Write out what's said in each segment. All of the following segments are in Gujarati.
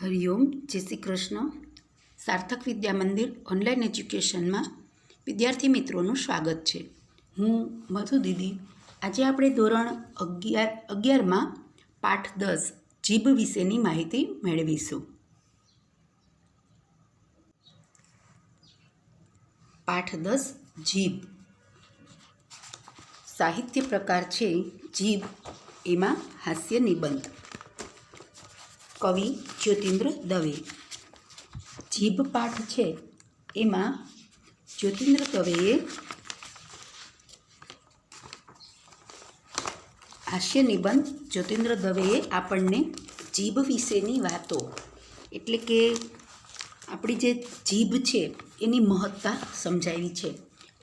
હરિઓમ, જય શ્રી કૃષ્ણ. સાર્થક વિદ્યા મંદિર ઓનલાઈન એજ્યુકેશનમાં વિદ્યાર્થી મિત્રોનું સ્વાગત છે. હું મધુ દીદી. આજે આપણે ધોરણ 11માં પાઠ 10 જીભ વિશેની માહિતી મેળવીશું. પાઠ 10 જીભ. સાહિત્ય પ્રકાર છે જીભ, એમાં હાસ્ય નિબંધ. કવિ જ્યોતિન્દ્ર દવે. જીભ પાઠ છે એમાં જ્યોતિન્દ્ર દવેએ હાસ્ય નિબંધ જ્યોતિન્દ્ર દવેએ આપણને જીભ વિશેની વાતો, એટલે કે આપણી જે જીભ છે એની મહત્તા સમજાવી છે.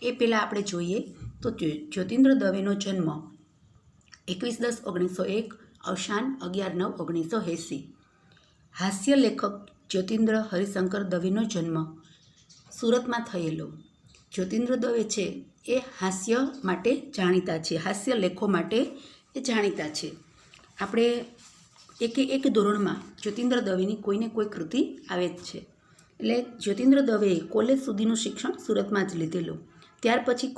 એ પહેલાં આપણે જોઈએ તો જ્યોતિન્દ્ર દવેનો જન્મ 21/10/1901, અવસાન 11/9/1980. હાસ્ય લેખક જ્યોતિન્દ્ર હરિશંકર દવેનો જન્મ સુરતમાં થયેલો. જ્યોતિન્દ્ર દવે છે એ હાસ્ય માટે જાણીતા છે, હાસ્ય લેખો માટે એ જાણીતા છે. આપણે એક ધોરણમાં જ્યોતિન્દ્ર દવેની કોઈને કોઈ કૃતિ આવે જ છે. એટલે જ્યોતિન્દ્ર દવેએ કોલેજ સુધીનું શિક્ષણ સુરતમાં જ લીધેલું. ત્યાર પછી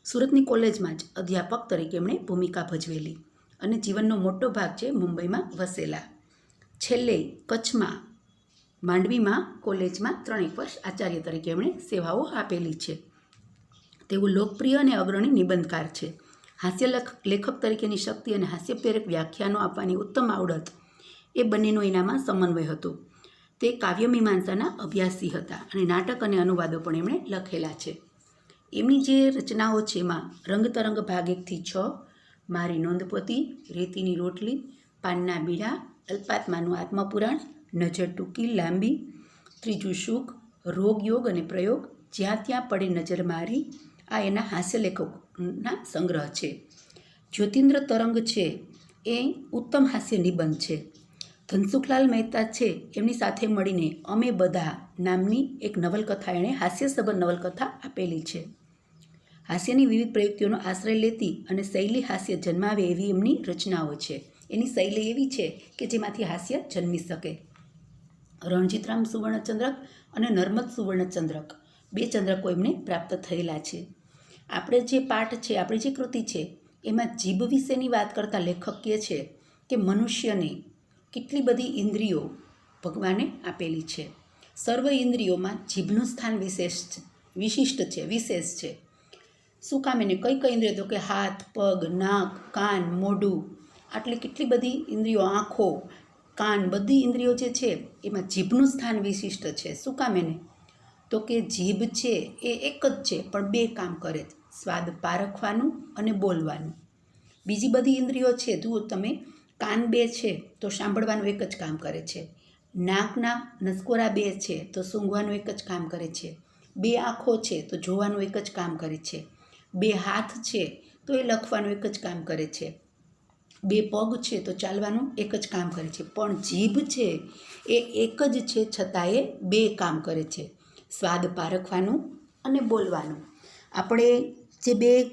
સુરતની કોલેજમાં જ અધ્યાપક તરીકે એમણે ભૂમિકા ભજવેલી અને જીવનનો મોટો ભાગ છે મુંબઈમાં વસેલા. છેલ્લે કચ્છમાં માંડવીમાં કોલેજમાં 3 વર્ષ આચાર્ય તરીકે એમણે સેવાઓ આપેલી છે. તેઓ લોકપ્રિય અને અગ્રણી નિબંધકાર છે. હાસ્ય લેખક તરીકેની શક્તિ અને હાસ્યપ્રેરક વ્યાખ્યાનો આપવાની ઉત્તમ આવડત, એ બંનેનો એનામાં સમન્વય હતો. તે કાવ્યમીમાંસાના અભ્યાસી હતા અને નાટક અને અનુવાદો પણ એમણે લખેલા છે. એમની જે રચનાઓ છે એમાં રંગતરંગ ભાગ 1-6, મારી નોંધપોથી, રેતીની રોટલી, પાનના બીડા, અલ્પાત્માનું આત્મપુરાણ, નજર ટૂંકી લાંબી, ત્રીજું સુખ, રોગ યોગ અને પ્રયોગ, જ્યાં ત્યાં પડે નજર મારી, આ એના હાસ્ય લેખકોના સંગ્રહ છે. જ્યોતિન્દ્ર તરંગ છે એ ઉત્તમ હાસ્ય નિબંધ છે. ધનસુખલાલ મહેતા છે એમની સાથે મળીને અમે બધા નામની એક નવલકથા, એણે હાસ્યસભર નવલકથા આપેલી છે. હાસ્યની વિવિધ પ્રયુક્તિઓનો આશ્રય લેતી અને શૈલી હાસ્ય જન્માવે એવી એમની રચનાઓ છે. એની શૈલી એવી છે કે જેમાંથી હાસ્ય જન્મી શકે. રણજીતરામ સુવર્ણચંદ્રક અને નર્મદ સુવર્ણચંદ્રક, 2 ચંદ્રકો એમને પ્રાપ્ત થયેલા છે. આપણે જે પાઠ છે, આપણી જે કૃતિ છે, એમાં જીભ વિશેની વાત કરતા લેખક કહે છે કે મનુષ્યને કેટલી બધી ઇન્દ્રિયો ભગવાને આપેલી છે. સર્વ ઇન્દ્રિયોમાં જીભનું સ્થાન વિશિષ્ટ છે, વિશેષ છે. શું કામ એને કઈ ઇન્દ્રિયો? તો કે હાથ, પગ, નાક, કાન, મોઢું, આટલી કેટલી બધી ઇન્દ્રિયો, આંખો, કાન, બધી ઇન્દ્રિયો જે છે એમાં જીભનું સ્થાન વિશિષ્ટ છે. શું કામ એને? તો કે જીભ છે એ એક જ છે પણ 2 કામ કરે છે, સ્વાદ પારખવાનું અને બોલવાનું. બીજી બધી ઇન્દ્રિયો છે, જુઓ તમે, કાન 2 છે તો સાંભળવાનું એક જ કામ કરે છે. નાકના નસકોરા 2 છે તો સૂંઘવાનું એક જ કામ કરે છે. 2 આંખો છે તો જોવાનું એક જ કામ કરે છે. 2 હાથ છે તો એ લખવાનું એક જ કામ કરે છે. 2 પગ છે તો ચાલવાનું એક જ કામ કરે છે. પણ જીભ છે એ એક જ છે છતાં એ 2 કામ કરે છે, સ્વાદ પારખવાનું અને બોલવાનું. આપણે જે 2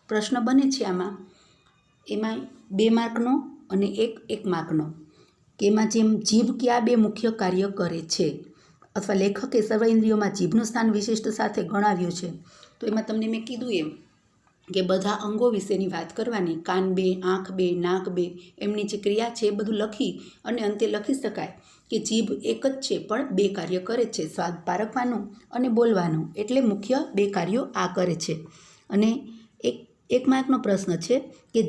પ્રશ્ન બને છે એમાં 2 માર્કનો અને 1 માર્કનો, કે એમાં જેમ જીભ કયા 2 મુખ્ય કાર્ય કરે છે, અથવા લેખકે સર્વ ઇન્દ્રિયોમાં જીભનું સ્થાન વિશિષ્ટ સાથે ગણાવ્યું છે. તો એમાં તમને મેં કીધું એમ કે બધા અંગો વિશેની વાત કરવાની, કાન 2, આંખ 2, નાક 2, એમની જે ક્રિયા છે એ બધું લખી અને અંતે લખી શકાય કે જીભ એક જ છે પણ 2 કાર્ય કરે છે, સ્વાદ પારખવાનું અને બોલવાનું. એટલે મુખ્ય 2 કાર્યો આ કરે છે. અને 1 માર્કનો પ્રશ્ન છે કે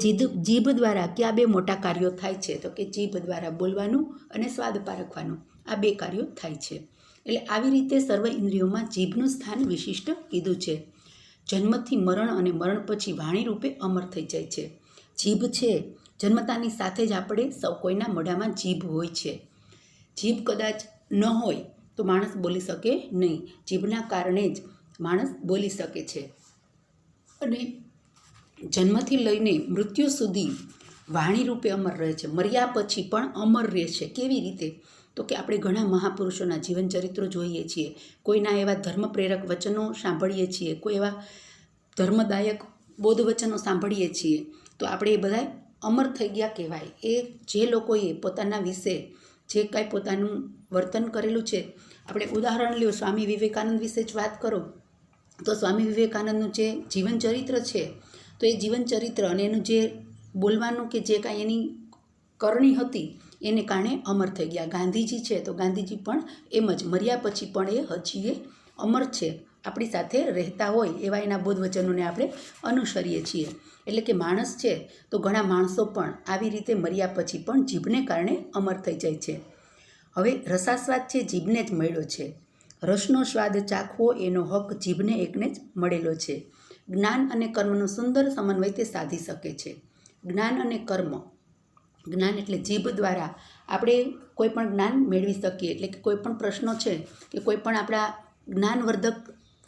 જીભ દ્વારા કયા 2 મોટા કાર્યો થાય છે? તો કે જીભ દ્વારા બોલવાનું અને સ્વાદ પારખવાનું, આ 2 કાર્યો થાય છે. એટલે આવી રીતે સર્વ ઇન્દ્રિયોમાં જીભનું સ્થાન વિશિષ્ટ કીધું છે. જન્મથી મરણ અને મરણ પછી વાણી રૂપે અમર થઈ જાય છે. જીભ છે, જન્મતાની સાથે જ આપણે સૌ કોઈના મોઢામાં જીભ હોય છે. જીભ કદાચ ન હોય તો માણસ બોલી શકે નહીં. જીભના કારણે જ માણસ બોલી શકે છે. અને જન્મથી લઈને મૃત્યુ સુધી વાણી રૂપે અમર રહે છે. મર્યા પછી પણ અમર રહે છે. કેવી રીતે? તો કે આપણે ઘણા મહાપુરુષોના જીવન ચરિત્રો જોઈએ છીએ, કોઈના એવા ધર્મ પ્રેરક વચનો સાંભળીએ છીએ, કોઈ એવા ધર્મદાયક બોધ વચનો સાંભળીએ છીએ, તો આપણે એ બધા અમર થઈ ગયા કહેવાય. એ જે લોકોએ પોતાના વિશે જે કાંઈ પોતાનું વર્તન કરેલું છે. આપણે ઉદાહરણ લ્યો, સ્વામી વિવેકાનંદ વિશે જ વાત કરો તો સ્વામી વિવેકાનંદનું જે જીવન ચરિત્ર છે, તો એ જીવન ચરિત્ર અને એનું જે બોલવાનું કે જે કાંઈ એની કરણી હતી એને કારણે અમર થઈ ગયા. ગાંધીજી છે તો ગાંધીજી પણ એમ જ મર્યા પછી પણ એ હજી એ અમર છે, આપણી સાથે રહેતા હોય એવા એના બોધ વચનોને આપણે અનુસરીએ છીએ. એટલે કે માણસ છે તો ઘણા માણસો પણ આવી રીતે મર્યા પછી પણ જીભને કારણે અમર થઈ જાય છે. હવે રસાસ્વાદ છે જીભને જ મળ્યો છે. રસનો સ્વાદ ચાખવો એનો હક જીભને એકને જ મળેલો છે. જ્ઞાન અને કર્મનો સુંદર સમન્વય તે સાધી શકે છે. જ્ઞાન અને કર્મ, જ્ઞાન એટલે જીભ દ્વારા આપણે કોઈ પણ જ્ઞાન મેળવી શકીએ. એટલે કે કોઈ પણ પ્રશ્નો છે કે કોઈ પણ આપણા જ્ઞાનવર્ધક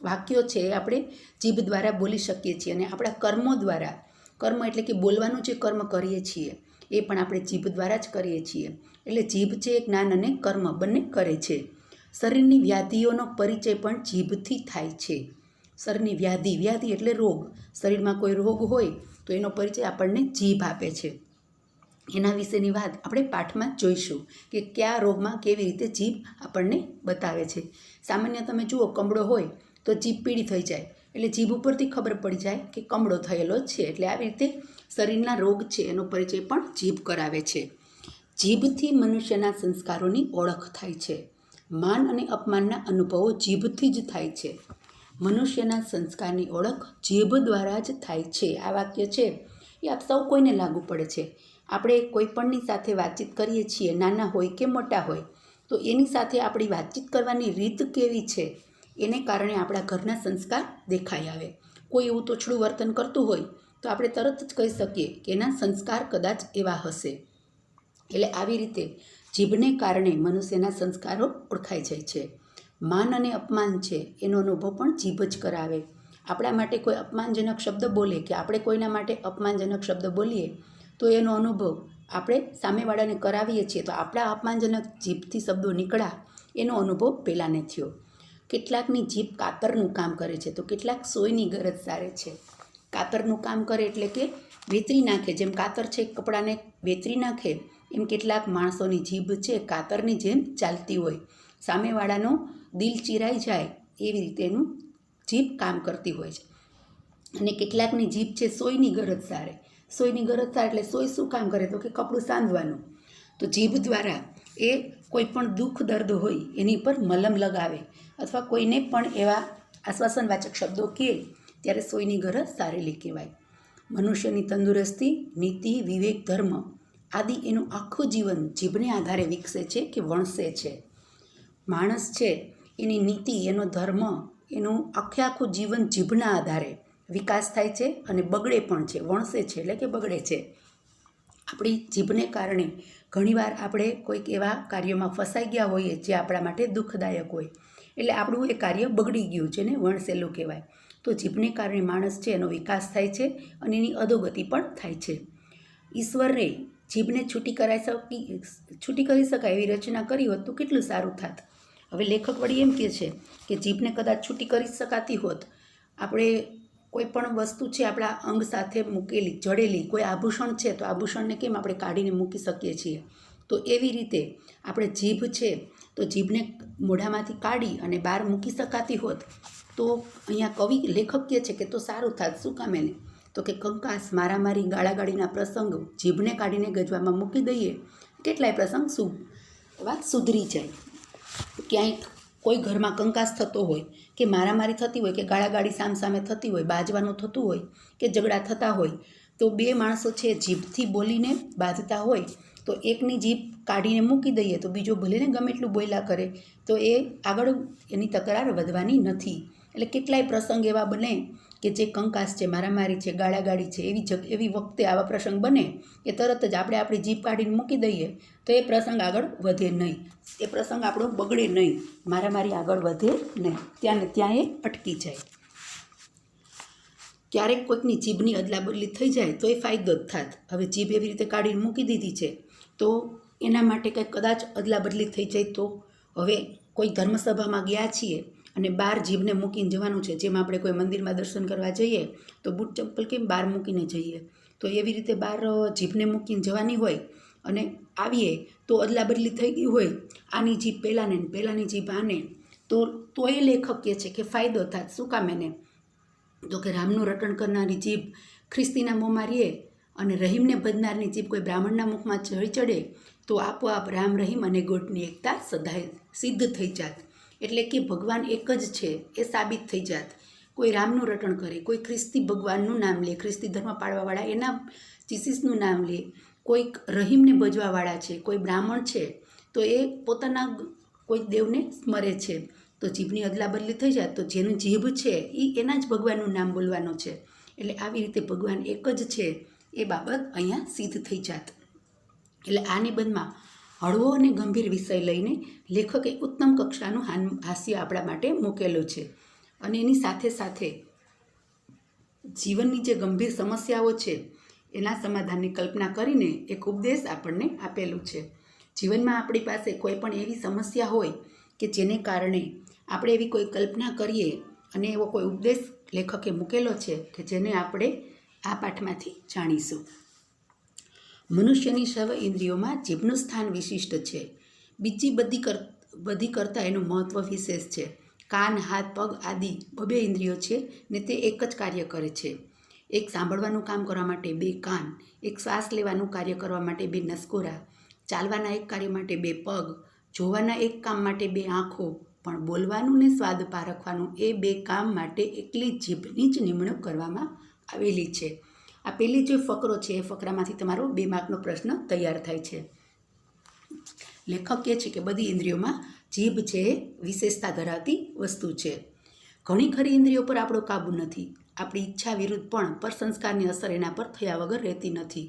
વાક્યો છે એ આપણે જીભ દ્વારા બોલી શકીએ છીએ. અને આપણા કર્મો દ્વારા, કર્મ એટલે કે બોલવાનું જે કર્મ કરીએ છીએ એ પણ આપણે જીભ દ્વારા જ કરીએ છીએ. એટલે જીભ છે એ જ્ઞાન અને કર્મ બંને કરે છે. શરીરની વ્યાધિઓનો પરિચય પણ જીભથી થાય છે. શરીરની વ્યાધિ એટલે રોગ. શરીરમાં કોઈ રોગ હોય તો એનો પરિચય આપણને જીભ આપે છે. એના વિશેની વાત આપણે પાઠમાં જોઈશું કે કયા રોગમાં કેવી રીતે જીભ આપણને બતાવે છે. સામાન્ય તમે જુઓ, કમળો હોય તો જીભ પીળી થઈ જાય, એટલે જીભ ઉપરથી ખબર પડી જાય કે કમળો થયેલો છે. એટલે આવી રીતે શરીરના રોગ છે એનો પરિચય પણ જીભ કરાવે છે. જીભથી મનુષ્યના સંસ્કારોની ઓળખ થાય છે. માન અને અપમાનના અનુભવો જીભથી જ થાય છે. મનુષ્યના સંસ્કારની ઓળખ જીભ દ્વારા જ થાય છે. આ વાક્ય છે એ આપ સૌ કોઈને લાગુ પડે છે. આપણે કોઈ પણની સાથે વાતચીત કરીએ છીએ, નાના હોય કે મોટા હોય, તો એની સાથે આપણી વાતચીત કરવાની રીત કેવી છે એને કારણે આપણા ઘરના સંસ્કાર દેખાઈ આવે. કોઈ એવું તોછડું વર્તન કરતું હોય તો આપણે તરત જ કહી શકીએ કે એના સંસ્કાર કદાચ એવા હશે. એટલે આવી રીતે જીભને કારણે મનુષ્યના સંસ્કારો ઓળખાઈ જાય છે. માન અને અપમાન છે એનો અનુભવ પણ જીભ જ કરાવે. આપણા માટે કોઈ અપમાનજનક શબ્દ બોલે કે આપણે કોઈના માટે અપમાનજનક શબ્દ બોલીએ તો એનો અનુભવ આપણે સામેવાળાને કરાવીએ છીએ. તો આપણા અપમાનજનક જીભથી શબ્દો નીકળ્યા એનો અનુભવ પહેલાંને થયો. કેટલાકની જીભ કાતરનું કામ કરે છે તો કેટલાક સોયની ગરજ સારે છે. કાતરનું કામ કરે એટલે કે વેતરી નાખે. જેમ કાતર છે કપડાને વેતરી નાખે, એમ કેટલાક માણસોની જીભ છે કાતરની જેમ ચાલતી હોય. સામેવાળાનો દિલ ચીરાઈ જાય એવી રીતે એનું જીભ કામ કરતી હોય છે. અને કેટલાકની જીભ છે સોયની ગરજ સારે. સોયની ગરજ સારે એટલે સોય શું કામ કરે તો કે કપડું સાંધવાનું. તો જીભ દ્વારા એ કોઈ પણ દુઃખ દર્દ હોય એની પર મલમ લગાવે અથવા કોઈને પણ એવા આશ્વાસનવાચક શબ્દો કહે ત્યારે સોયની ગરજ સારેલી કહેવાય. મનુષ્યની તંદુરસ્તી, નીતિ, વિવેક, ધર્મ આદિ એનું આખું જીવન જીભને આધારે વિકસે છે કે વણસે છે. માણસ છે એની નીતિ, એનો ધર્મ, એનું આખું જીવન જીભના આધારે વિકાસ થાય છે અને બગડે પણ છે. વણસે છે એટલે કે બગડે છે. આપણી જીભને કારણે ઘણીવાર આપણે કોઈક એવા કાર્યોમાં ફસાઈ ગયા હોઈએ જે આપણા માટે દુઃખદાયક હોય, એટલે આપણું એ કાર્ય બગડી ગયું છે ને વણસેલું કહેવાય. તો જીભને કારણે માણસ છે એનો વિકાસ થાય છે અને એની અધોગતિ પણ થાય છે. ઈશ્વરે જીભને છૂટી કરી શકાય એવી રચના કરી હોત તો કેટલું સારું થાત. હવે લેખક વળી એમ કહે છે કે જીભને કદાચ છૂટી કરી શકાતી હોત, આપણે કોઈ પણ વસ્તુ છે આપણા અંગ સાથે મૂકેલી, જડેલી, કોઈ આભૂષણ છે તો આભૂષણને કેમ આપણે કાઢીને મૂકી શકીએ છીએ, તો એવી રીતે આપણે જીભ છે તો જીભને મોઢામાંથી કાઢી અને બહાર મૂકી શકાતી હોત તો અહીંયા લેખક કહે છે કે તો સારું થાત. શું કામ એને? તો કે કંકાસ, મારામારી, ગાળાગાળીના પ્રસંગો જીભને કાઢીને ગજવામાં મૂકી દઈએ, કેટલાય પ્રસંગ વાત સુધરી જાય. ક્યાંય કોઈ ઘરમાં કંકાસ થતો હોય કે મારામારી થતી હોય કે ગાળાગાળી સામસામે થતી હોય, બાજવાનું થતું હોય કે ઝઘડા થતા હોય, તો બે માણસો છે જીભથી બોલીને બાંધતા હોય તો એકની જીભ કાઢીને મૂકી દઈએ તો બીજો ભલે ને ગમે એટલું બોલ્યા કરે તો એ આગળ એની તકરાર વધવાની નથી. એટલે કેટલાય પ્રસંગ એવા બને કે જે કંકાસ છે, મારામારી છે, ગાળાગાળી છે, એવી વખતે આવા પ્રસંગ બને કે તરત જ આપણે આપણી જીભ કાઢીને મૂકી દઈએ તો એ પ્રસંગ આગળ વધે નહીં, એ પ્રસંગ આપણો બગડે નહીં, મારામારી આગળ વધે નહીં, ત્યાં ને ત્યાં એ અટકી જાય. ક્યારેક કોઈકની જીભની અદલાબદલી થઈ જાય તો એ ફાયદો જ થાત. હવે જીભ એવી રીતે કાઢીને મૂકી દીધી છે તો એના માટે કંઈક કદાચ અદલાબદલી થઈ જાય તો હવે કોઈ ધર્મસભામાં ગયા છીએ અને બહાર જીભને મૂકીને જવાનું છે, જેમ આપણે કોઈ મંદિરમાં દર્શન કરવા જઈએ તો બૂટ ચંપલ કેમ બહાર મૂકીને જઈએ, તો એવી રીતે બહાર જીભને મૂકીને જવાની હોય અને આવીએ તો અદલાબદલી થઈ ગઈ હોય, આની જીભ પહેલાંને પહેલાંની જીભ આને, તો એ લેખક કહે છે કે ફાયદો થાય. શું કામ એને? તો કે રામનું રટણ કરનારી જીભ ખ્રિસ્તીના મોંમાં રહે અને રહીમને ભજનારની જીભ કોઈ બ્રાહ્મણના મુખમાં ચડે તો આપોઆપ રામ રહીમ અને ગોટની એકતા સદાય સિદ્ધ થઈ જાત. એટલે કે ભગવાન એક જ છે એ સાબિત થઈ જાત. કોઈ રામનું રટણ કરે, કોઈ ખ્રિસ્તી ભગવાનનું નામ લે, ખ્રિસ્તી ધર્મ પાળવાવાળા એના જીસીસનું નામ લે, કોઈક રહીમને ભજવાવાળા છે, કોઈ બ્રાહ્મણ છે તો એ પોતાના કોઈ દેવને સ્મરે છે, તો જીભની અદલાબદલી થઈ જાય તો જેનું જીભ છે એ એના જ ભગવાનનું નામ બોલવાનું છે. એટલે આવી રીતે ભગવાન એક જ છે એ બાબત અહીંયા સિદ્ધ થઈ જાત. એટલે આ નિબંધમાં હળવો અને ગંભીર વિષય લઈને લેખકે ઉત્તમ કક્ષાનું હાસ્ય આપણા માટે મૂકેલું છે અને એની સાથે સાથે જીવનની જે ગંભીર સમસ્યાઓ છે એના સમાધાનની કલ્પના કરીને એક ઉપદેશ આપણને આપેલું છે. જીવનમાં આપણી પાસે કોઈ પણ એવી સમસ્યા હોય કે જેને કારણે આપણે એવી કોઈ કલ્પના કરીએ અને એવો કોઈ ઉપદેશ લેખકે મૂકેલો છે કે જેને આપણે આ પાઠમાંથી જાણીશું. મનુષ્યની સર્વ ઇન્દ્રિયોમાં જીભનું સ્થાન વિશિષ્ટ છે. બીજી બધી કરતાં એનું મહત્ત્વ વિશેષ છે. કાન, હાથ, પગ આદિ બબે ઇન્દ્રિયો છે ને તે એક જ કાર્ય કરે છે. એક સાંભળવાનું કામ કરવા માટે 2 કાન, એક શ્વાસ લેવાનું કાર્ય કરવા માટે 2 નસકોરા, ચાલવાના એક કાર્ય માટે 2 પગ, જોવાના એક કામ માટે 2 આંખો, પણ બોલવાનું ને સ્વાદ પારખવાનું એ 2 કામ માટે એકલી જીભની જ નિમણૂક કરવામાં આવેલી છે. આ પહેલી જે ફકરો છે એ ફકરામાંથી તમારો 2 માર્કનો પ્રશ્ન તૈયાર થાય છે. લેખક કહે છે કે બધી ઇન્દ્રિયોમાં જીભ છે એ વિશેષતા ધરાવતી વસ્તુ છે. ઘણી ખરી ઇન્દ્રિયો પર આપણો કાબુ નથી. આપણી ઈચ્છા વિરુદ્ધ પણ પર સંસ્કારની અસર એના પર થયા વગર રહેતી નથી.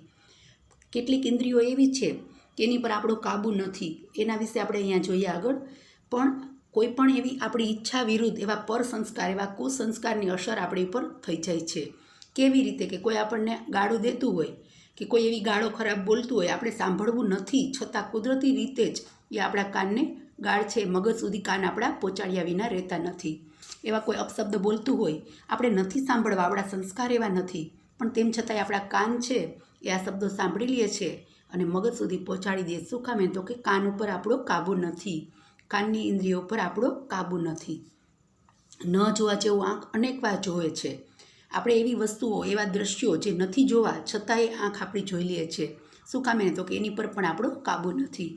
કેટલીક ઇન્દ્રિયો એવી છે કે એની પર આપણો કાબુ નથી. એના વિશે આપણે અહીંયા જોઈએ આગળ. પણ કોઈ પણ એવી આપણી ઈચ્છા વિરુદ્ધ એવા પર સંસ્કાર, એવા કુસંસ્કારની અસર આપણી ઉપર થઈ જાય છે. કેવી રીતે? કે કોઈ આપણને ગાળો દેતું હોય કે કોઈ એવી ગાળો ખરાબ બોલતું હોય, આપણે સાંભળવું નથી છતાં કુદરતી રીતે જ એ આપણા કાનને ગાળ છે મગજ સુધી કાન આપણા પહોંચાડ્યા વિના રહેતા નથી. એવા કોઈ અપશબ્દ બોલતું હોય, આપણે નથી સાંભળવા, આપણા સંસ્કાર એવા નથી, પણ તેમ છતાંય આપણા કાન છે એ આ શબ્દો સાંભળી લે છે અને મગજ સુધી પહોંચાડી દે. શું કામ? તો કે કાન ઉપર આપણો કાબુ નથી. કાનની ઇન્દ્રિયો પર આપણો કાબુ નથી. ન જોવા જેવું આંખ અનેક વાર જોવે છે. આપણે એવી વસ્તુઓ, એવા દ્રશ્યો જે નથી જોવા છતાંય આંખ આપણી જોઈ લે છે. શું કામ? તો કે એની પર પણ આપણો કાબુ નથી.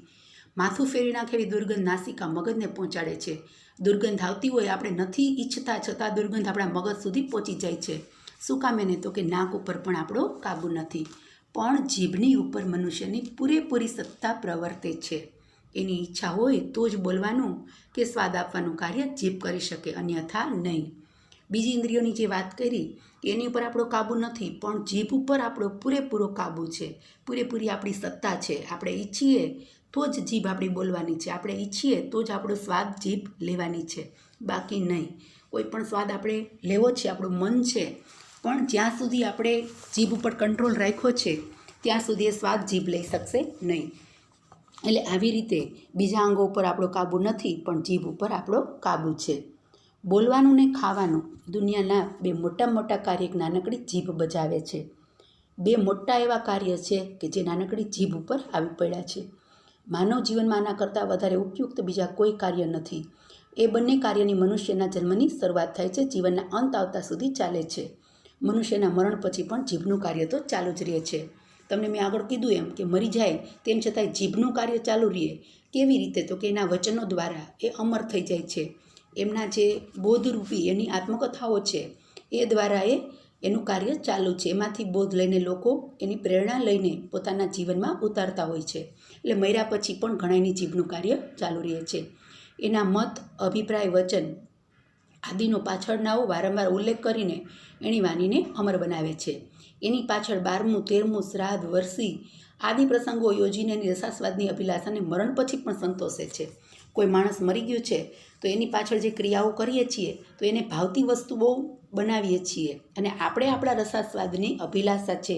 માથું ફેરવી નાખે એવી દુર્ગંધ નાસિકા મગજને પહોંચાડે છે. દુર્ગંધ આવતી હોય, આપણે નથી ઈચ્છતા છતાં દુર્ગંધ આપણા મગજ સુધી પહોંચી જાય છે. શું કામ? તો કે નાક ઉપર પણ આપણો કાબુ નથી. પણ જીભની ઉપર મનુષ્યની પૂરેપૂરી સત્તા પ્રવર્તે છે. એની ઈચ્છા હોય તો જ બોલવાનું કે સ્વાદ આપવાનું કાર્ય જીભ કરી શકે, અન્યથા નહીં. બીજી ઇન્દ્રિયોની જે વાત કરી એની ઉપર આપણો કાબુ નથી, પણ જીભ ઉપર આપણો પૂરેપૂરો કાબુ છે. પૂરેપૂરી આપણી સત્તા છે. આપણે ઈચ્છીએ તો જ જીભ આપણી બોલવાની છે. આપણે ઈચ્છીએ તો જ આપણો સ્વાદ જીભ લેવાની છે, બાકી નહીં. કોઈ પણ સ્વાદ આપણે લેવો છે, આપણું મન છે, પણ જ્યાં સુધી આપણે જીભ ઉપર કંટ્રોલ રાખ્યો છે ત્યાં સુધી એ સ્વાદ જીભ લઈ શકશે નહીં. એટલે આવી રીતે બીજા અંગો ઉપર આપણો કાબુ નથી, પણ જીભ ઉપર આપણો કાબુ છે. બોલવાનું ને ખાવાનું દુનિયાના 2 મોટા કાર્ય એક નાનકડી જીભ બજાવે છે. 2 મોટા એવા કાર્ય છે કે જે નાનકડી જીભ ઉપર આવી પડ્યા છે. માનવ જીવનમાં આના કરતાં વધારે ઉપયુક્ત બીજા કોઈ કાર્ય નથી. એ બંને કાર્યની મનુષ્યના જન્મની શરૂઆત થાય છે, જીવનના અંત આવતા સુધી ચાલે છે. મનુષ્યના મરણ પછી પણ જીભનું કાર્ય તો ચાલુ જ રહે છે. તમને મેં આગળ કીધું એમ કે મરી જાય તેમ છતાંય જીભનું કાર્ય ચાલુ રહે. કેવી રીતે? તો કે એના વચનો દ્વારા એ અમર થઈ જાય છે. એમના જે બોધરૂપી એની આત્મકથાઓ છે એ દ્વારા એનું કાર્ય ચાલુ છે. એમાંથી બોધ લઈને લોકો એની પ્રેરણા લઈને પોતાના જીવનમાં ઉતારતા હોય છે. એટલે મર્યા પછી પણ ઘણાની જીભનું કાર્ય ચાલુ રહે છે. એના મત, અભિપ્રાય, વચન આદિનો પાછળનાઓ વારંવાર ઉલ્લેખ કરીને એની વાણીને અમર બનાવે છે. એની પાછળ 12મું, 13મું શ્રાદ્ધ, વરસી આદિ પ્રસંગો યોજીને એની રસાસ્વાદની અભિલાષાને મરણ પછી પણ સંતોષે છે. કોઈ માણસ મરી ગયું છે તો એની પાછળ જે ક્રિયાઓ કરીએ છીએ તો એને ભાવતી વસ્તુઓ બનાવીએ છીએ અને આપણે આપણા રસાસ્વાદની અભિલાષા છે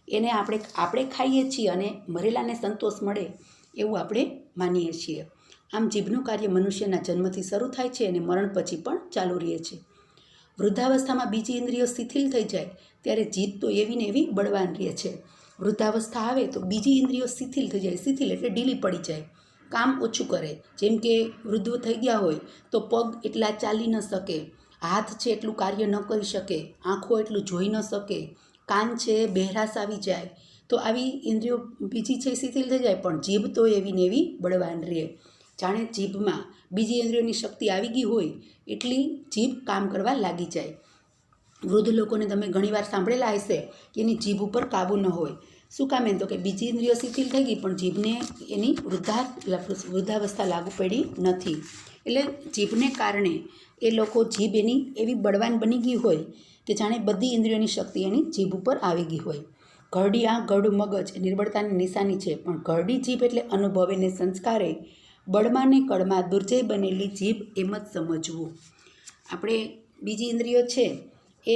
એને આપણે ખાઈએ છીએ અને મરેલાને સંતોષ મળે એવું આપણે માનીએ છીએ. આમ જીભનું કાર્ય મનુષ્યના જન્મથી શરૂ થાય છે અને મરણ પછી પણ ચાલુ રહે છે. વૃદ્ધાવસ્થામાં બીજી ઇન્દ્રિયો શિથિલ થઈ જાય ત્યારે જીભ તો એવી ને એવી બળવાન રહે છે. વૃદ્ધાવસ્થા આવે તો બીજી ઇન્દ્રિયો શિથિલ થઈ જાય. શિથિલ એટલે ઢીલી પડી જાય, કામ ઓછું કરે. જેમ કે વૃદ્ધ થઈ ગયા હોય તો પગ એટલા ચાલી ન શકે, હાથ છે એટલું કાર્ય ન કરી શકે, આંખો એટલું જોઈ ન શકે, કાન છે બહેરાશ આવી જાય. તો આવી ઇન્દ્રિયો બીજી છે શિથિલ થઈ જાય, પણ જીભ તો એવી ને એવી બળવાન રહે. જાણે જીભમાં બીજી ઇન્દ્રિયોની શક્તિ આવી ગઈ હોય એટલી જીભ કામ કરવા લાગી જાય. વૃદ્ધ લોકોને તમે ઘણીવાર સાંભળેલા હશે કે એની જીભ ઉપર કાબૂ ન હોય. શું કામ? એમ તો કે બીજી ઇન્દ્રિયો શિથિલ થઈ ગઈ પણ જીભને એની વૃદ્ધાવસ્થા લાગુ પડી નથી. એટલે જીભને કારણે એ લોકો જીભ એની એવી બળવાન બની ગઈ હોય કે જાણે બધી ઇન્દ્રિયોની શક્તિ એની જીભ ઉપર આવી ગઈ હોય. ઘરડી આંખ ઘરડું મગજ એ નિર્બળતાની નિશાની છે, પણ ઘરડી જીભ એટલે અનુભવે ને સંસ્કારે બળમાં ને કળમાં દુર્જય બનેલી જીભ એમ જ સમજવું. આપણે બીજી ઇન્દ્રિયો છે એ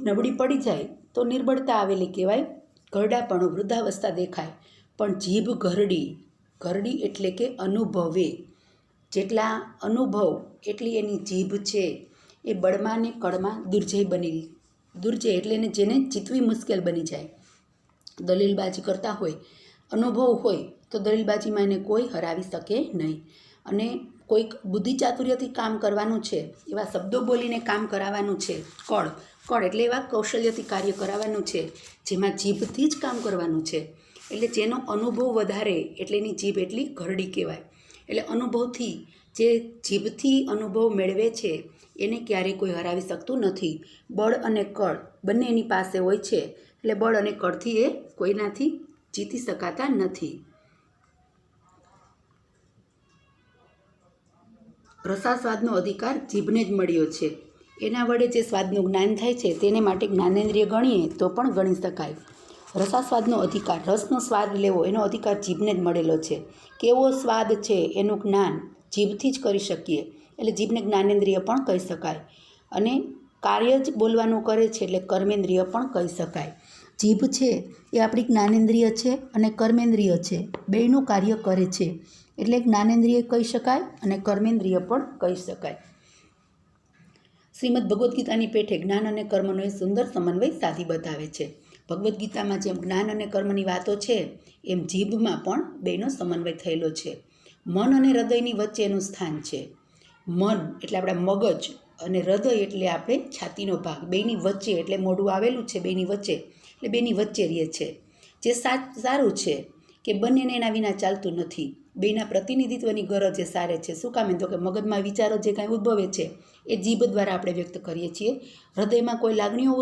નબળી પડી જાય તો નિર્બળતા આવેલી કહેવાય, ઘરડાપણું, વૃદ્ધાવસ્થા દેખાય. પણ જીભ ઘરડી એટલે કે અનુભવે, જેટલા અનુભવ એટલી એની જીભ છે એ બળમાં ને કળમાં દુર્જય બનેલી. દુર્જય એટલે એને જેને જીતવી મુશ્કેલ બની જાય. દલીલબાજી કરતા હોય, અનુભવ હોય તો દલીલબાજીમાં એને કોઈ હરાવી શકે નહીં. અને કોઈક બુદ્ધિ ચાતુર્યથી કામ કરવાનું છે, એવા શબ્દો બોલીને કામ કરાવવાનું છે, કળ એટલે એવા કૌશલ્યથી કાર્ય કરાવવાનું છે જેમાં જીભથી જ કામ કરવાનું છે. એટલે જેનો અનુભવ વધારે એટલે એની જીભ એટલી ઘરડી કહેવાય. એટલે અનુભવથી જે જીભથી અનુભવ મેળવે છે એને ક્યારેય કોઈ હરાવી શકતું નથી. બળ અને કળ બંને એની પાસે હોય છે, એટલે બળ અને કળથી એ કોઈનાથી જીતી શકાતા નથી. રસાસ્વાદનો અધિકાર જીભને જ મળ્યો છે. એના વડે જે સ્વાદનું જ્ઞાન થાય છે તેને માટે જ્ઞાનેન્દ્રિય ગણીએ તો પણ ગણી શકાય. રસાસ્વાદનો અધિકાર, રસનો સ્વાદ લેવો એનો અધિકાર જીભને જ મળેલો છે. કેવો સ્વાદ છે એનું જ્ઞાન જીભથી જ કરી શકીએ, એટલે જીભને જ્ઞાનેન્દ્રિય પણ કહી શકાય. અને કાર્ય જ બોલવાનું કરે છે એટલે કર્મેન્દ્રિય પણ કહી શકાય. જીભ છે એ આપણી જ્ઞાનેન્દ્રિય છે અને કર્મેન્દ્રિય છે, બેયનું કાર્ય કરે છે. એટલે જ્ઞાનેન્દ્રિય કહી શકાય અને કર્મેન્દ્રિય પણ કહી શકાય. શ્રીમદ ભગવદ્ ગીતાની પેઠે જ્ઞાન અને કર્મનો એ સુંદર સમન્વય સાધી બતાવે છે. ભગવદ્ ગીતામાં જેમ જ્ઞાન અને કર્મની વાતો છે એમ જીભમાં પણ બેનો સમન્વય થયેલો છે. મન અને હૃદયની વચ્ચેનું સ્થાન છે. મન એટલે આપણા મગજ અને હૃદય એટલે આપણે છાતીનો ભાગ, બેની વચ્ચે એટલે મોઢું આવેલું છે બેની વચ્ચે, એટલે બેની વચ્ચે રહે છે. જે સારું છે કે બંનેને એના વિના ચાલતું નથી. બેના પ્રતિનિધિત્વની ગરજ એ સારે છે. શું કામ? તો કે મગજમાં વિચારો જે કાંઈ ઉદ્ભવે છે એ જીભ દ્વારા આપણે વ્યક્ત કરીએ છીએ. હૃદયમાં કોઈ લાગણીઓ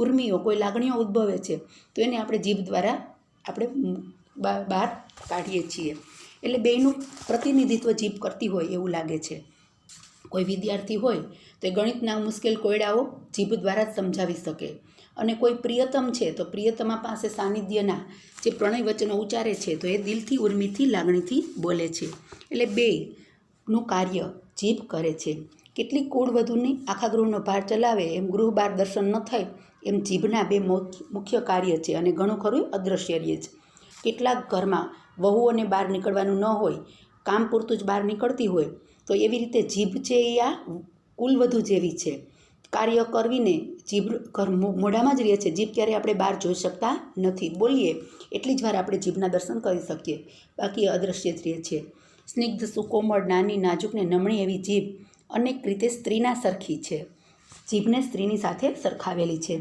ઉર્મિઓ કોઈ લાગણીઓ ઉદ્ભવે છે તો એને આપણે જીભ દ્વારા આપણે બહાર કાઢીએ છીએ. એટલે બેયનું પ્રતિનિધિત્વ જીભ કરતી હોય એવું લાગે છે. કોઈ વિદ્યાર્થી હોય તો એ ગણિતના મુશ્કેલ કોયડાઓ જીભ દ્વારા જ સમજાવી શકે. અને કોઈ પ્રિયતમ છે તો પ્રિયતમા પાસે સાનિધ્યના જે પ્રણય વચનો ઉચ્ચારે છે તો એ દિલથી, ઉર્મિથી, લાગણીથી બોલે છે. એટલે બેયનું કાર્ય જીભ કરે છે. કેટલીક કુળવધૂની આખા ગૃહનો ભાર ચલાવે એમ ગૃહ બહાર દર્શન ન થાય એમ જીભના બે મુખ્ય કાર્ય છે અને ઘણું ખરું અદૃશ્ય રહે છે. કેટલાક ઘરમાં વહુઓને બહાર નીકળવાનું ન હોય, કામ પૂરતું જ બહાર નીકળતી હોય, તો એવી રીતે જીભ છે એ આ કુલવધુ જેવી છે. કાર્ય કરવીને જીભ ઘર મોઢામાં જ રહે છે. જીભ ક્યારેય આપણે બહાર જોઈ શકતા નથી. બોલીએ એટલી જ વાર આપણે જીભના દર્શન કરી શકીએ, બાકી અદૃશ્ય જ રહે છે. સ્નિગ્ધ, સુકોમળ, નાની, નાજુક ને નમણી એવી જીભ અનેક રીતે સ્ત્રીના સરખી છે. જીભને સ્ત્રીની સાથે સરખાવેલી છે.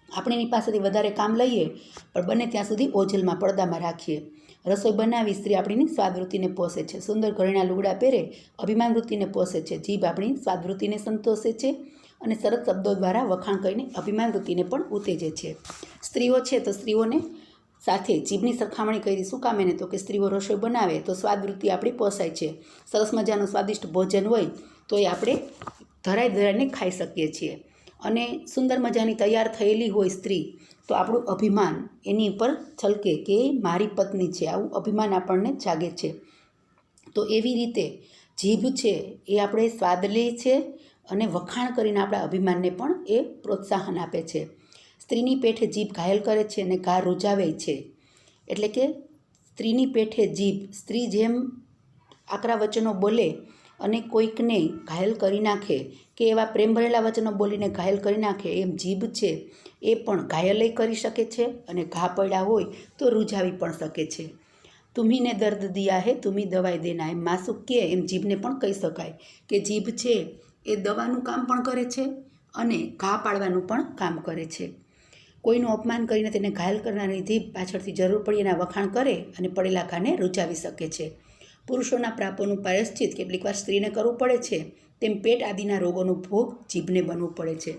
આપણે એની પાસેથી વધારે કામ લઈએ પણ બને ત્યાં સુધી ઓझલમાં, પડદામાં રાખીએ. રસોઈ બનાવી સ્ત્રી આપણીની સ્વાદવૃત્તિને પોષે છે. સુંદર ઘરેણાં લુગડા પહેરે અભિમાન વૃત્તિને પોષે છે. જીભ આપણી સ્વાદવૃત્તિને સંતોષે છે અને સરસ શબ્દો દ્વારા વખાણ કરીને અભિમાન વૃત્તિને પણ ઉત્તેજે છે. સ્ત્રીઓ છે તો સ્ત્રીઓને સાથે જીભની સરખામણી કરી. શું કામ? એને તો કે સ્ત્રીઓ રસોઈ બનાવે તો સ્વાદવૃત્તિ આપણી પોસાય છે. સરસ મજાનું સ્વાદિષ્ટ ભોજન હોય તો એ આપણે ધરાઈને ખાઈ શકીએ છીએ. અને સુંદર મજાની તૈયાર થયેલી હોય સ્ત્રી તો આપણું અભિમાન એની ઉપર છલકે કે મારી પત્ની છે, આવું અભિમાન આપણને જાગે છે. તો એવી રીતે જીભ છે એ આપણે સ્વાદ લે છે અને વખાણ કરીને આપણા અભિમાનને પણ એ પ્રોત્સાહન આપે છે. સ્ત્રીની પેઠે જીભ ઘાયલ કરે છે અને ઘા રૂજાવે છે. એટલે કે સ્ત્રીની પેઠે જીભ, સ્ત્રી જેમ આકરા વચનો બોલે અને કોઈકને ઘાયલ કરી નાખે કે એવા પ્રેમ ભરેલા વચનો બોલીને ઘાયલ કરી નાખે, એમ જીભ છે એ પણ ઘાયલય કરી શકે છે અને ઘા પડ્યા હોય તો રૂઝાવી પણ શકે છે. તુમ્હીને દર્દ દિયા હે તુમ્ही દવાઈ દેના, એમ માસુક કહે એમ જીભને પણ કહી શકાય કે જીભ છે એ દવાનું કામ પણ કરે છે અને ઘા પાડવાનું પણ કામ કરે છે. કોઈનું અપમાન કરીને તેને ઘાયલ કરનારની જીભ પાછળથી જરૂર પડી એના વખાણ કરે અને પડેલા ઘાને રૂઝાવી શકે છે. પુરુષોના પાપોનું પ્રાયશ્ચિત કેટલીક વાર સ્ત્રીને કરવું પડે છે, તેમ પેટ આદિના રોગોનો ભોગ જીભને બનવું પડે છે.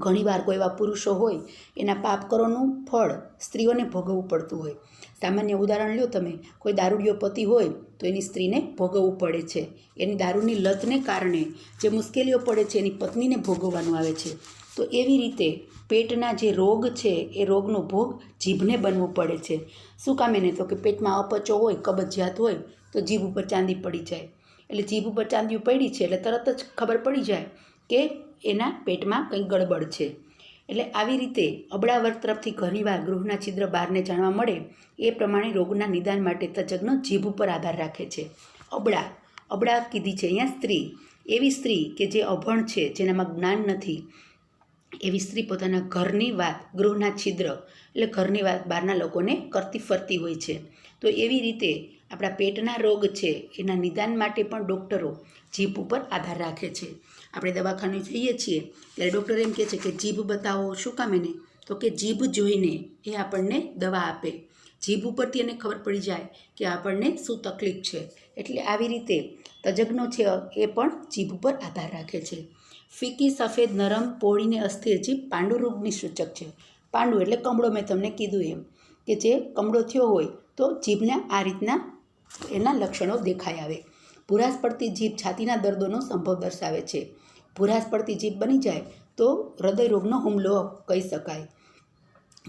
ઘણીવાર કોઈ એવા પુરુષો હોય એના પાપ કરોનું ફળ સ્ત્રીઓને ભોગવવું પડતું હોય. સામાન્ય ઉદાહરણ લ્યો તમે, કોઈ દારૂડિયો પતિ હોય તો એની સ્ત્રીને ભોગવવું પડે છે. એની દારૂની લતને કારણે જે મુશ્કેલીઓ પડે છે એની પત્નીને ભોગવવાનું આવે છે. તો એવી રીતે પેટના જે રોગ છે એ રોગનો ભોગ જીભને બનવું પડે છે. શું કામ એને? તો કે પેટમાં અપચો હોય, કબજિયાત હોય તો જીભ ઉપર ચાંદી પડી જાય. એટલે જીભ ઉપર ચાંદીઓ પડી છે એટલે તરત જ ખબર પડી જાય કે એના પેટમાં કંઈ ગડબડ છે. એટલે આવી રીતે અબળા વર્ગ તરફથી ઘણીવાર ગૃહના છિદ્ર બહારને જાણવા મળે એ પ્રમાણે રોગના નિદાન માટે તજજ્ઞો જીભ ઉપર આધાર રાખે છે. અબળા કીધી છે અહીંયા સ્ત્રી, એવી સ્ત્રી કે જે અભણ છે, જેનામાં જ્ઞાન નથી, એવી સ્ત્રી પોતાના ઘરની વાત, ગૃહના છિદ્ર એટલે ઘરની વાત બહારના લોકોને કરતી ફરતી હોય છે. તો એવી રીતે આપણા પેટના રોગ છે એના નિદાન માટે પણ ડૉક્ટરો જીભ ઉપર આધાર રાખે છે. આપણે દવાખાને જઈએ છીએ ત્યારે ડૉક્ટર એમ કહે છે કે જીભ બતાવો. શું કામ એને? તો કે જીભ જોઈને એ આપણને દવા આપે. જીભ ઉપરથી એને ખબર પડી જાય કે આપણને શું તકલીફ છે. એટલે આવી રીતે તજજ્ઞો છે એ પણ જીભ ઉપર આધાર રાખે છે. ફીકી, સફેદ, નરમ, પહોળી ને અસ્થિર જીભ પાંડુ રોગની સૂચક છે. પાંડુ એટલે કમળો, મેં તમને કીધું એમ કે જે કમળો થયો હોય તો જીભના આ રીતના એના લક્ષણો દેખાઈ આવે. ભૂરાશ પડતી જીભ છાતીના દર્દોનો સંભવ દર્શાવે છે. ભૂરાશ પડતી જીભ બની જાય તો હૃદય રોગનો હુમલો કહી શકાય.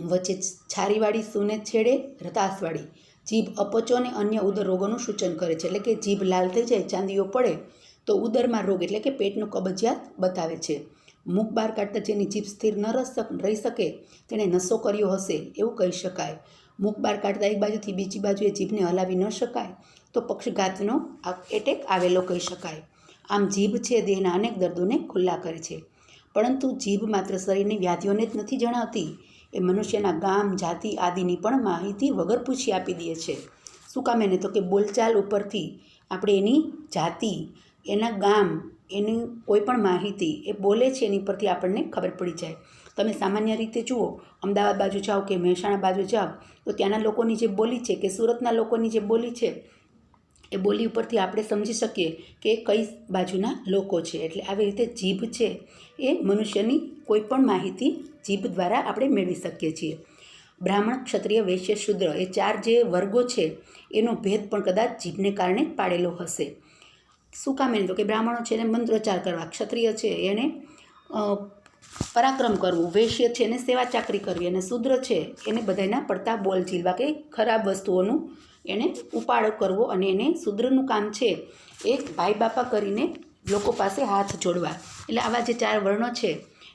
વચ્ચે છારીવાળી, સૂને છેડે રતાશવાળી જીભ અપચો અને અન્ય ઉદર રોગોનું સૂચન કરે છે. એટલે કે જીભ લાલ થઈ જાય, ચાંદીઓ પડે તો ઉદરમાં રોગ એટલે કે પેટનું કબજિયાત બતાવે છે. મુખ બહાર કાઢતા જેની જીભ સ્થિર ન રહી શકે તેણે નશો કર્યો હશે એવું કહી શકાય. મુખ બહાર કાઢતા એક બાજુથી બીજી બાજુએ જીભને હલાવી ન શકાય તો પક્ષઘાતનો એટેક આવેલો કહી શકાય. આમ જીભ છે દેહના અનેક દર્દોને ખુલ્લા કરે છે. પરંતુ જીભ માત્ર શરીરની વ્યાધિઓને જ નથી જણાવતી, એ મનુષ્યના ગામ, જાતિ આદિની પણ માહિતી વગર પૂછી આપી દે છે. શું કામ એને? તો કે બોલચાલ ઉપરથી આપણે એની જાતિ, એના ગામ, એની કોઈ પણ માહિતી એ બોલે છે એની પરથી આપણને ખબર પડી જાય. તમે સામાન્ય રીતે જુઓ, અમદાવાદ બાજુ જાઓ કે મહેસાણા બાજુ જાઓ તો ત્યાંના લોકોની જે બોલી છે કે સુરતના લોકોની જે બોલી છે એ બોલી ઉપરથી આપણે સમજી શકીએ કે કઈ બાજુના લોકો છે. એટલે આવી રીતે જીભ છે એ મનુષ્યની કોઈ પણ માહિતી જીભ દ્વારા આપણે મેળવી શકીએ છીએ. બ્રાહ્મણ, ક્ષત્રિય, વૈશ્ય, શૂદ્ર એ 4 જે વર્ગો છે એનો ભેદ પણ કદાચ જીભને કારણે પાડેલો હશે. શું કામ એને? તો કે બ્રાહ્મણો છે એને મંત્રોચ્ચાર કરવા, ક્ષત્રિય છે એને પરાક્રમ કરવું, વૈશ્ય છે એને સેવા ચાકરી કરવી અને શૂદ્ર છે એને બધાના પડતા બોલ ઝીલવા કે ખરાબ વસ્તુઓનું એને ઉપાડ કરવો અને એને શૂદ્રનું કામ છે એ ભાઈ બાપા કરીને લોકો પાસે હાથ જોડવા. એટલે આવા જે 4 વર્ણો છે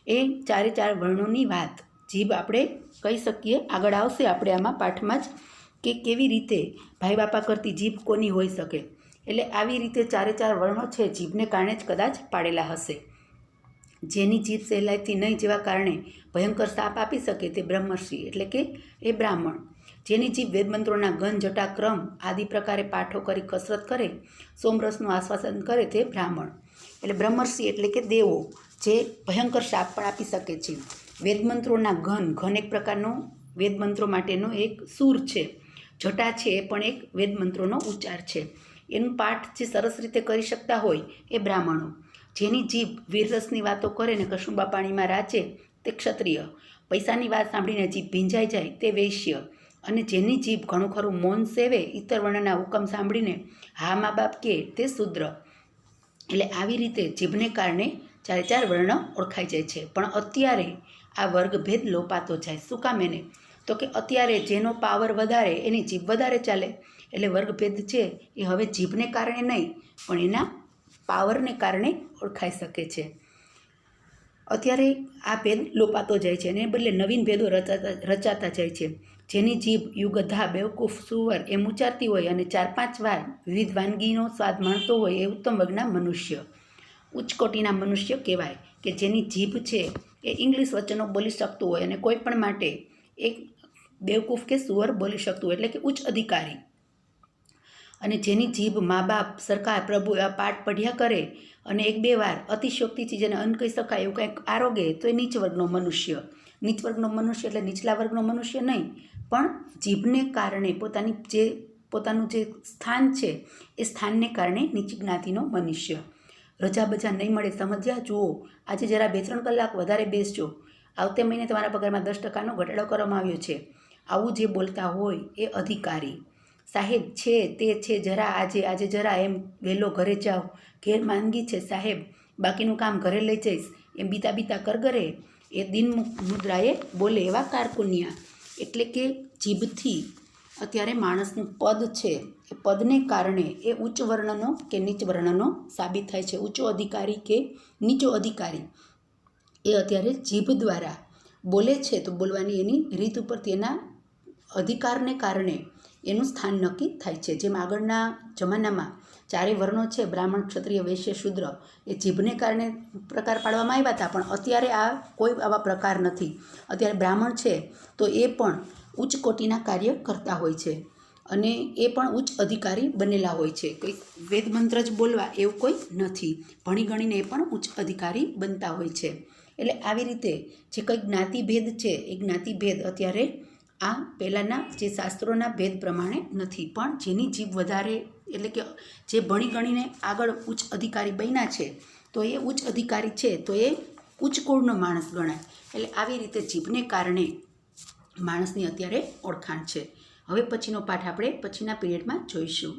એ 4 વર્ણોની વાત જીભ આપણે કહી શકીએ. આગળ આવશે આપણે આમાં પાઠમાં જ કે કેવી રીતે ભાઈ બાપા કરતી જીભ કોની હોઈ શકે. એટલે આવી રીતે 4 વર્ણો છે જીભને કારણે જ કદાચ પાડેલા હશે. જેની જીભ સહેલાઈથી નહીં જેવા કારણે ભયંકર શાપ આપી શકે તે બ્રહ્મર્ષિ એટલે કે એ બ્રાહ્મણ. જેની જીભ વેદમંત્રોના ગન, જટા, ક્રમ આદિ પ્રકારે પાઠો કરી કસરત કરે, સોમરસનું આસ્વાદન કરે તે બ્રાહ્મણ. એટલે બ્રહ્મર્ષિ એટલે કે દેવો, જે ભયંકર શાપ પણ આપી શકે છે. વેદમંત્રોના ઘન એક પ્રકારનો વેદમંત્રો માટેનો એક સૂર છે. જટા છે એ પણ એક વેદમંત્રોનો ઉચ્ચાર છે. એનું પાઠ જે સરસ રીતે કરી શકતા હોય એ બ્રાહ્મણો. જેની જીભ વીરરસની વાતો કરે ને કશુંબા પાણીમાં રાચે તે ક્ષત્રિય. પૈસાની વાત સાંભળીને જીભ ભીંજાઈ જાય તે વૈશ્ય. અને જેની જીભ ઘણું ખરું મૌન સેવે, ઇતર વર્ણના હુકમ સાંભળીને હા મા બાપ કહે તે શૂદ્ર. એટલે આવી રીતે જીભને કારણે 4 વર્ણ ઓળખાઈ જાય છે. પણ અત્યારે આ વર્ગભેદ લોપાતો જાય. શું કામ એને? તો કે અત્યારે જેનો પાવર વધારે એની જીભ વધારે ચાલે. એટલે વર્ગભેદ છે એ હવે જીભને કારણે નહીં પણ એના પાવરને કારણે ઓળખાઈ શકે છે. અત્યારે આ ભેદ લોપાતો જાય છે અને બદલે નવીન ભેદો રચાતા જાય છે. જેની જીભ યુગધા બેવકૂફ સુવર એમ ઉચ્ચારતી હોય અને 4-5 વાર વિવિધ વાનગીનો સ્વાદ માણતો હોય એ ઉત્તમ વર્ગના મનુષ્ય. ઉચ્ચ કોટીના મનુષ્ય કહેવાય કે જેની જીભ છે એ ઇંગ્લિશ વચનો બોલી શકતું હોય અને કોઈ પણ માટે એક બેવકૂફ કે સુવર બોલી શકતું હોય, એટલે કે ઉચ્ચ અધિકારી. અને જેની જીભ મા બાપ, સરકાર, પ્રભુ એવા પાઠ પઢ્યા કરે અને 1-2 વાર અતિશયોક્તિથી જેને અન્ન કહી શકાય એવું કંઈક આરોગે તો એ નીચ વર્ગનો મનુષ્ય. નીચ વર્ગનો મનુષ્ય એટલે નીચલા વર્ગનો મનુષ્ય નહીં, પણ જીભને કારણે પોતાનું જે સ્થાન છે એ સ્થાનને કારણે નીચી જ્ઞાતિનો મનુષ્ય. રજા બજા નહીં મળે, સમજ્યા? જુઓ, આજે જરા 2-3 કલાક વધારે બેસજો, આવતે મહિને તમારા પગારમાં 10% ઘટાડો કરવામાં આવ્યો છે. આવું જે બોલતા હોય એ અધિકારી. સાહેબ છે તે છે, જરા આજે જરા એમ વહેલો ઘરે જાઓ, ઘેર માંદગી છે સાહેબ, બાકીનું કામ ઘરે લઈ જઈશ, એમ બીતા કર ઘરે, એ દિન મુદ્રાએ બોલે એવા કારકુન્યા. એટલે કે જીભથી અત્યારે માણસનું પદ છે એ પદને કારણે એ ઉચ્ચ વર્ણનો કે નીચ વર્ણનો સાબિત થાય છે. ઊંચો અધિકારી કે નીચો અધિકારી એ અત્યારે જીભ દ્વારા બોલે છે, તો બોલવાની એની રીત ઉપરથી એના અધિકારને કારણે એનું સ્થાન નક્કી થાય છે. જેમ આગળના જમાનામાં 4 વર્ણો છે, બ્રાહ્મણ, ક્ષત્રિય, વૈશ્ય, શૂદ્ર, એ જીભને કારણે પ્રકાર પાડવામાં આવ્યા હતા, પણ અત્યારે કોઈ આવા પ્રકાર નથી. અત્યારે બ્રાહ્મણ છે તો એ પણ ઉચ્ચ કોટીના કાર્ય કરતા હોય છે અને એ પણ ઉચ્ચ અધિકારી બનેલા હોય છે. કંઈક વેદ મંત્ર જ બોલવા એવું કોઈ નથી, ભણી ગણીને એ પણ ઉચ્ચ અધિકારી બનતા હોય છે. એટલે આવી રીતે જે કંઈક જ્ઞાતિભેદ છે એ જ્ઞાતિભેદ અત્યારે આ પહેલાંના જે શાસ્ત્રોના ભેદ પ્રમાણે નથી, પણ જેની જીભ વધારે, એટલે કે જે ભણી ગણીને આગળ ઉચ્ચ અધિકારી બન્યા છે તો એ ઉચ્ચ અધિકારી છે તો એ ઉચ્ચ કુળનો માણસ ગણાય. એટલે આવી રીતે જીભને કારણે માણસની અત્યારે ઓળખાણ છે. હવે પછીનો પાઠ આપણે પછીના પીરિયડમાં જોઈશું.